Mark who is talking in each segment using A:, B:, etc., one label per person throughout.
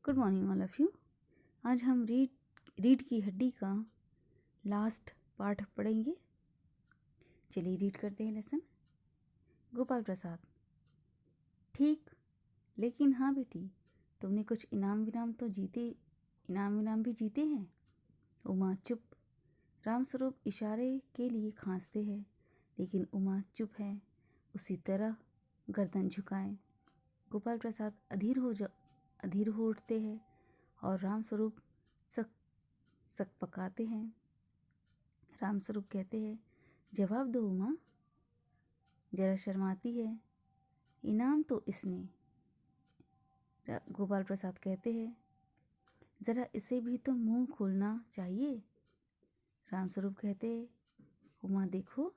A: Good morning all of you. आज हम read की हड्डी का लास्ट पार्ट पढ़ेंगे। चलिए रीड करते हैं लेसन। गोपाल प्रसाद: ठीक, लेकिन हाँ बेटी, तुमने कुछ इनाम भी जीते हैं। उमा चुप। रामस्वरूप इशारे के लिए खांसते हैं, लेकिन उमा चुप है, उसी तरह गर्दन झुकाए। गोपाल प्रसाद अधीर हो उठते हैं और रामस्वरूप सक पकाते हैं। रामस्वरूप कहते हैं, जवाब दो उमा। जरा शर्माती है। इनाम तो इसने। गोपाल प्रसाद कहते हैं, जरा इसे भी तो मुंह खोलना चाहिए। रामस्वरूप कहते हैं, उमा देखो,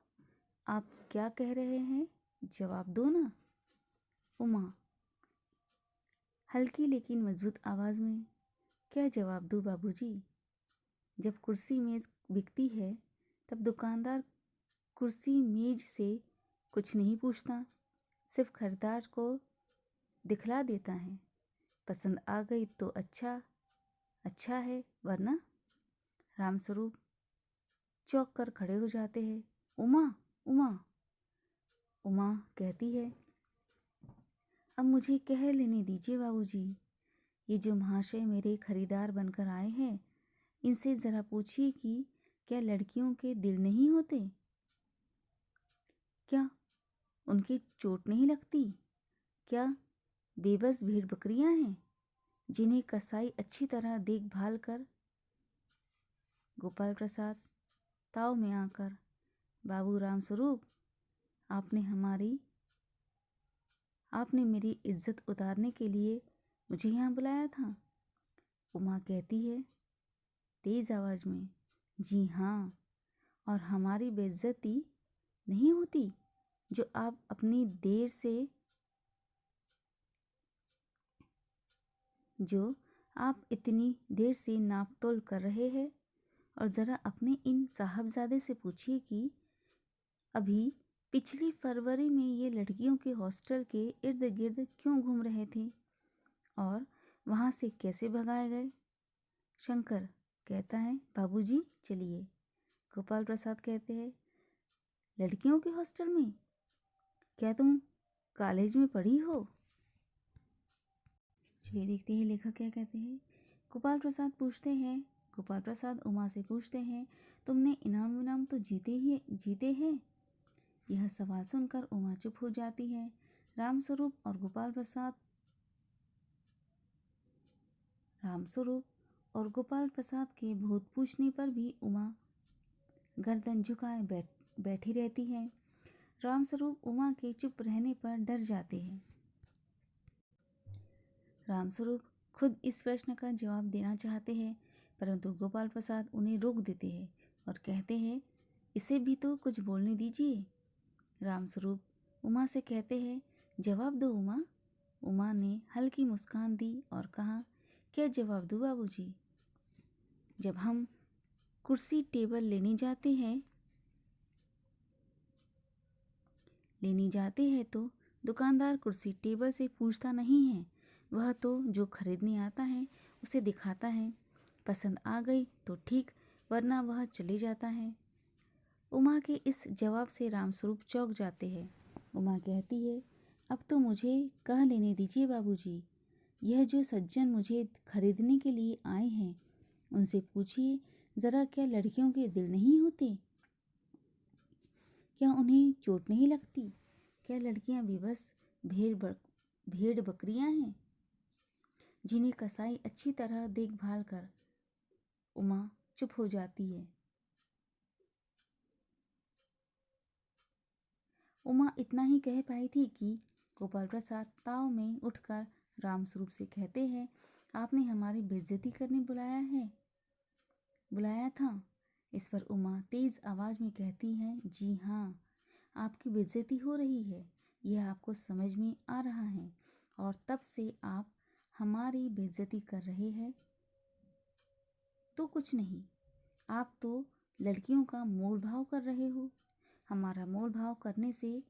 A: आप क्या कह रहे हैं, जवाब दो ना। उमा हल्की लेकिन मजबूत आवाज़ में, क्या जवाब दूँ बाबूजी? जब कुर्सी मेज़ बिकती है तब दुकानदार कुर्सी मेज से कुछ नहीं पूछता, सिर्फ खरीदार को दिखला देता है। पसंद आ गई तो अच्छा है, वरना। रामस्वरूप चौंक कर खड़े हो जाते हैं। उमा उमा उमा कहती है, अब मुझे कह लेने दीजिए बाबूजी। ये जो महाशय मेरे खरीदार बनकर आए हैं, इनसे ज़रा पूछिए कि क्या लड़कियों के दिल नहीं होते? क्या उनकी चोट नहीं लगती? क्या बेबस भेड़ बकरियां हैं जिन्हें कसाई अच्छी तरह देखभाल कर? गोपाल प्रसाद ताव में आकर, बाबू रामस्वरूप, आपने मेरी इज्जत उतारने के लिए मुझे यहाँ बुलाया था। उमा कहती है तेज आवाज में, जी हाँ, और हमारी बेइज्जती नहीं होती जो आप इतनी देर से नापतोल कर रहे हैं। और ज़रा अपने इन साहबजादे से पूछिए कि अभी पिछली फरवरी में ये लड़कियों के हॉस्टल के इर्द गिर्द क्यों घूम रहे थे और वहाँ से कैसे भगाए गए। शंकर कहता है, बाबूजी चलिए। गोपाल प्रसाद कहते हैं, लड़कियों के हॉस्टल में? क्या तुम कॉलेज में पढ़ी हो? चलिए देखते हैं लेखक क्या कहते हैं। गोपाल प्रसाद उमा से पूछते हैं, तुमने इनाम तो जीते हैं? यह सवाल सुनकर उमा चुप हो जाती है। रामस्वरूप और गोपाल प्रसाद के बहुत पूछने पर भी उमा गर्दन झुकाए बैठी रहती है। रामस्वरूप उमा के चुप रहने पर डर जाते हैं। रामस्वरूप खुद इस प्रश्न का जवाब देना चाहते हैं, परंतु गोपाल प्रसाद उन्हें रोक देते हैं और कहते हैं, इसे भी तो कुछ बोलने दीजिए। रामस्वरूप उमा से कहते हैं, जवाब दो उमा। उमा ने हल्की मुस्कान दी और कहा, क्या जवाब दूँ बाबूजी? जब हम कुर्सी टेबल लेने जाते हैं तो दुकानदार कुर्सी टेबल से पूछता नहीं है, वह तो जो खरीदने आता है उसे दिखाता है। पसंद आ गई तो ठीक, वरना वह चले जाता है। उमा के इस जवाब से रामस्वरूप चौंक जाते हैं। उमा कहती है, अब तो मुझे कह लेने दीजिए बाबूजी। यह जो सज्जन मुझे खरीदने के लिए आए हैं, उनसे पूछिए ज़रा, क्या लड़कियों के दिल नहीं होते? क्या उन्हें चोट नहीं लगती? क्या लड़कियां बेबस भेड़ बकरियां हैं जिन्हें कसाई अच्छी तरह देखभाल कर? उमा चुप हो जाती है। उमा इतना ही कह पाई थी कि गोपाल प्रसाद ताव में उठकर रामस्वरूप से कहते हैं, आपने हमारी बेइज्जती करने बुलाया था। इस पर उमा तेज आवाज में कहती है, जी हाँ, आपकी बेइज्जती हो रही है, यह आपको समझ में आ रहा है, और तब से आप हमारी बेइज्जती कर रहे हैं तो कुछ नहीं, आप तो लड़कियों का मोल भाव कर रहे हो। हमारा मोल भाव करने से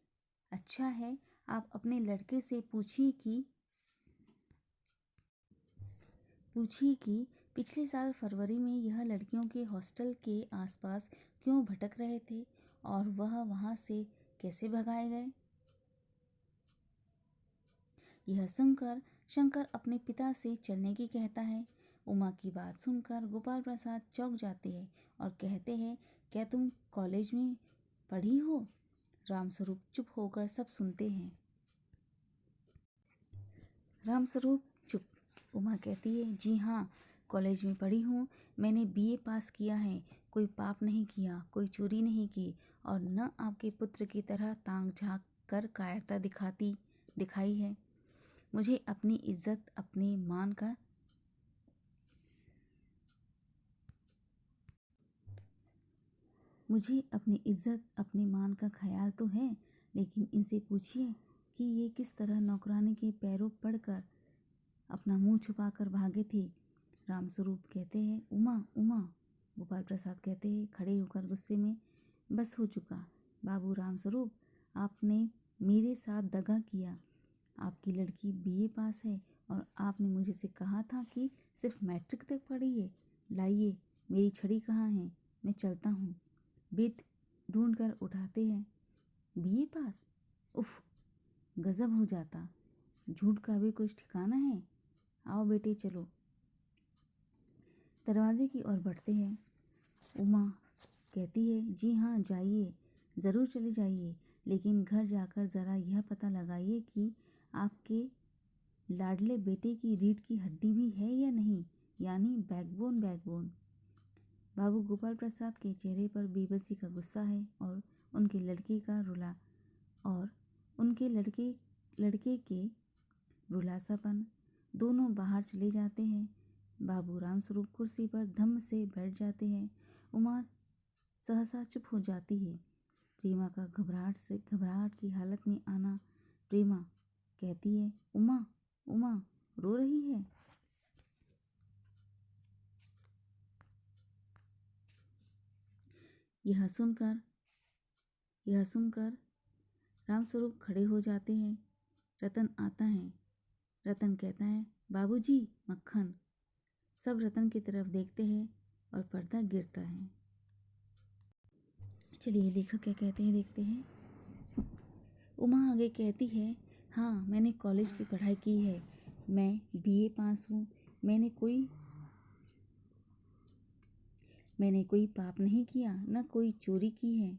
A: अच्छा है आप अपने लड़के से पूछिए कि पूछिए कि पिछले साल फरवरी में यह लड़कियों के हॉस्टल के आसपास क्यों भटक रहे थे और वह वहाँ से कैसे भगाए गए। यह सुनकर शंकर अपने पिता से चलने की कहता है। उमा की बात सुनकर गोपाल प्रसाद चौंक जाते हैं और कहते हैं, क्या तुम कॉलेज में पढ़ी हो? रामस्वरूप चुप होकर सब सुनते हैं। रामस्वरूप चुप। उमा कहती है, जी हाँ, कॉलेज में पढ़ी हूँ। मैंने बीए पास किया है। कोई पाप नहीं किया, कोई चोरी नहीं की और न आपके पुत्र की तरह तांग झांक कर कायरता दिखाई है। मुझे अपनी इज्जत अपने मान का ख्याल तो है, लेकिन इनसे पूछिए कि ये किस तरह नौकरानी के पैरों पड़कर अपना मुंह छुपाकर भागे थे। रामस्वरूप कहते हैं, उमा उमा। गोपाल प्रसाद कहते हैं खड़े होकर गुस्से में, बस हो चुका बाबू रामस्वरूप, आपने मेरे साथ दगा किया। आपकी लड़की बीए पास है और आपने मुझे से कहा था कि सिर्फ मैट्रिक तक पढ़ी है। लाइए, मेरी छड़ी कहाँ है? मैं चलता हूँ। बेत ढूंढ कर उठाते हैं। बीए पास? उफ, गजब हो जाता। झूठ का भी कुछ ठिकाना है। आओ बेटे चलो। दरवाजे की ओर बढ़ते हैं। उमा कहती है, जी हाँ जाइए, ज़रूर चले जाइए, लेकिन घर जाकर ज़रा यह पता लगाइए कि आपके लाडले बेटे की रीढ़ की हड्डी भी है या नहीं, यानी बैकबोन। बाबू गोपाल प्रसाद के चेहरे पर बेबसी का गुस्सा है और उनके लड़के के रुलासापन। दोनों बाहर चले जाते हैं। बाबू रामस्वरूप कुर्सी पर धम्म से बैठ जाते हैं। उमा सहसा चुप हो जाती है। प्रेमा का घबराहट की हालत में आना। प्रेमा कहती है, उमा उमा रो रही है। यह सुनकर रामस्वरूप खड़े हो जाते हैं। रतन आता है। रतन कहता है, बाबूजी मक्खन। सब रतन की तरफ देखते हैं और पर्दा गिरता है। चलिए लेखक क्या कहते हैं देखते हैं। उमा आगे कहती है, हाँ मैंने कॉलेज की पढ़ाई की है। मैं बीए पास हूँ। मैंने कोई पाप नहीं किया, न कोई चोरी की है।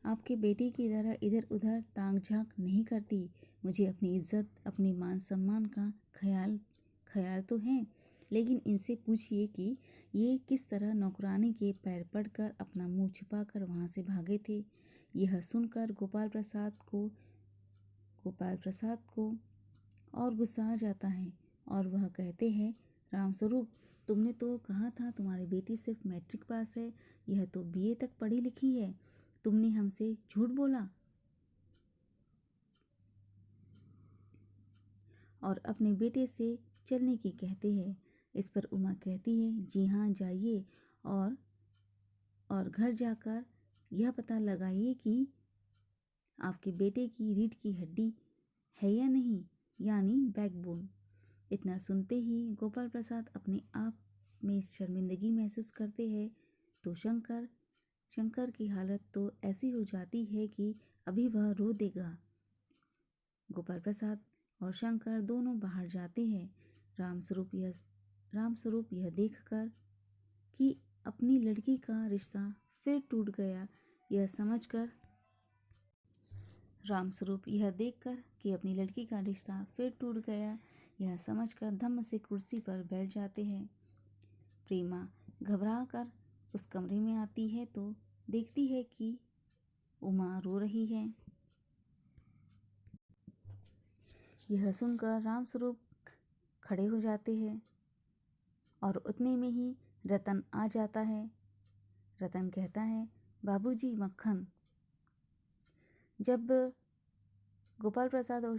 A: आपके बेटे की तरह इधर उधर ताक झांक नहीं करती। मुझे अपनी इज्जत अपने मान सम्मान का ख्याल तो है, लेकिन इनसे पूछिए कि ये किस तरह नौकरानी के पैर पड़कर अपना मुंह छिपाकर वहाँ से भागे थे। यह सुनकर गोपाल प्रसाद को और गुस्सा आ जाता है और वह कहते हैं, रामस्वरूप तुमने तो कहा था तुम्हारी बेटी सिर्फ मैट्रिक पास है, यह तो बीए तक पढ़ी लिखी है। तुमने हमसे झूठ बोला। और अपने बेटे से चलने की कहते हैं। इस पर उमा कहती है, जी हाँ जाइए और घर जाकर यह पता लगाइए कि आपके बेटे की रीढ़ की हड्डी है या नहीं, यानी बैकबोन। इतना सुनते ही गोपाल प्रसाद अपने आप में शर्मिंदगी महसूस करते हैं तो शंकर की हालत तो ऐसी हो जाती है कि अभी वह रो देगा। गोपाल प्रसाद और शंकर दोनों बाहर जाते हैं। रामस्वरूप यह देखकर कि अपनी लड़की का रिश्ता फिर टूट गया, यह समझकर धम्म से कुर्सी पर बैठ जाते हैं। प्रेमा घबरा कर उस कमरे में आती है तो देखती है कि उमा रो रही है। यह सुनकर रामस्वरूप खड़े हो जाते हैं और उतने में ही रतन आ जाता है। रतन कहता है, बाबूजी मक्खन। जब गोपाल प्रसाद और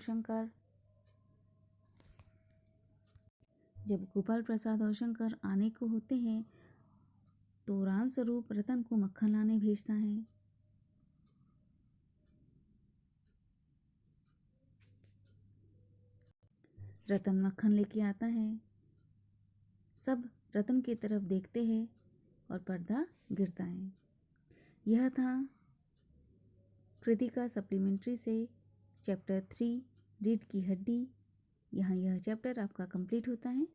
A: शंकर आने को होते हैं तो रामस्वरूप रतन को मक्खन लाने भेजता है। रतन मक्खन लेके आता है सब रतन की तरफ देखते हैं और पर्दा गिरता है। यह था कृतिका सप्लीमेंट्री से चैप्टर 3 रीढ़ की हड्डी। यहाँ यह चैप्टर आपका कंप्लीट होता है।